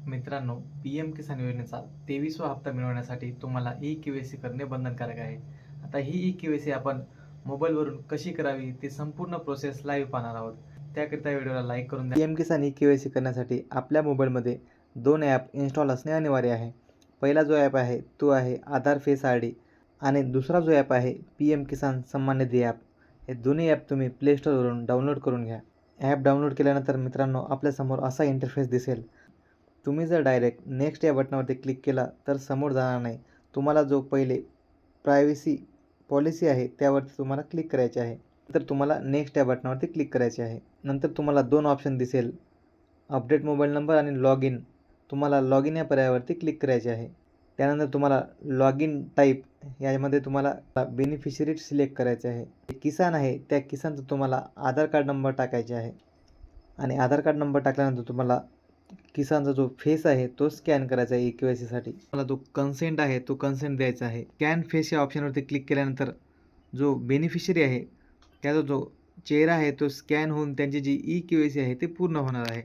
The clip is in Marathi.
मित्रांनो, पी-एम किसान योजनेचा 23वा हप्ता मिळवण्यासाठी तुम्हाला ई-के-वाय-सी करणे बंधनकारक आहे. आता ही ई-के-वाय-सी आपण मोबाईलवरून कशी करावी ते संपूर्ण प्रोसेस लाईव्ह पाहणार आहोत. त्याकरिता व्हिडिओला लाईक करून द्या. पी-एम किसान ई-के-वाय-सी करण्यासाठी आपल्या मोबाईलमध्ये 2 ॲप इन्स्टॉल असणे अनिवार्य आहे. पहिला जो ॲप आहे तो आहे आधार फेस आय डी आणि दुसरा जो ॲप आहे पी-एम किसान सन्मान निधी ॲप. हे दोन्ही ॲप तुम्ही प्ले स्टोरवरून डाउनलोड करून घ्या. ॲप डाउनलोड केल्यानंतर मित्रांनो आपल्यासमोर असा इंटरफेस दिसेल. तुम्ही जर डायरेक्ट नेक्स्ट या बटनावरती क्लिक केला तर समोर जाणार नाही. तुम्हाला जो पहिले प्रायव्हसी पॉलिसी आहे त्यावरती तुम्हाला क्लिक करायचे आहे. तर तुम्हाला नेक्स्ट या बटनावरती क्लिक करायचे आहे. नंतर तुम्हाला 2 ऑप्शन दिसेल, अपडेट मोबाईल नंबर आणि लॉग इन. तुम्हाला लॉग इन या पर्यायावरती क्लिक करायचे आहे. त्यानंतर तुम्हाला लॉग इन टाईप यामध्ये तुम्हाला बेनिफिशरी सिलेक्ट करायचे आहे. किसान आहे त्या किसानचा तुम्हाला आधार कार्ड नंबर टाकायचे आहे आणि आधार कार्ड नंबर टाकल्यानंतर तुम्हाला किसानचा जो फेस आहे तो स्कॅन करायचा आहे ई-के-वाय-सीसाठी. मला जो कन्सेंट आहे तो कन्सेंट द्यायचा आहे. स्कॅन फेस या ऑप्शनवरती क्लिक केल्यानंतर जो बेनिफिशरी आहे त्याचा जो चेहरा आहे तो स्कॅन होऊन त्यांची जी ई-के-वाय-सी आहे ते पूर्ण होणार आहे.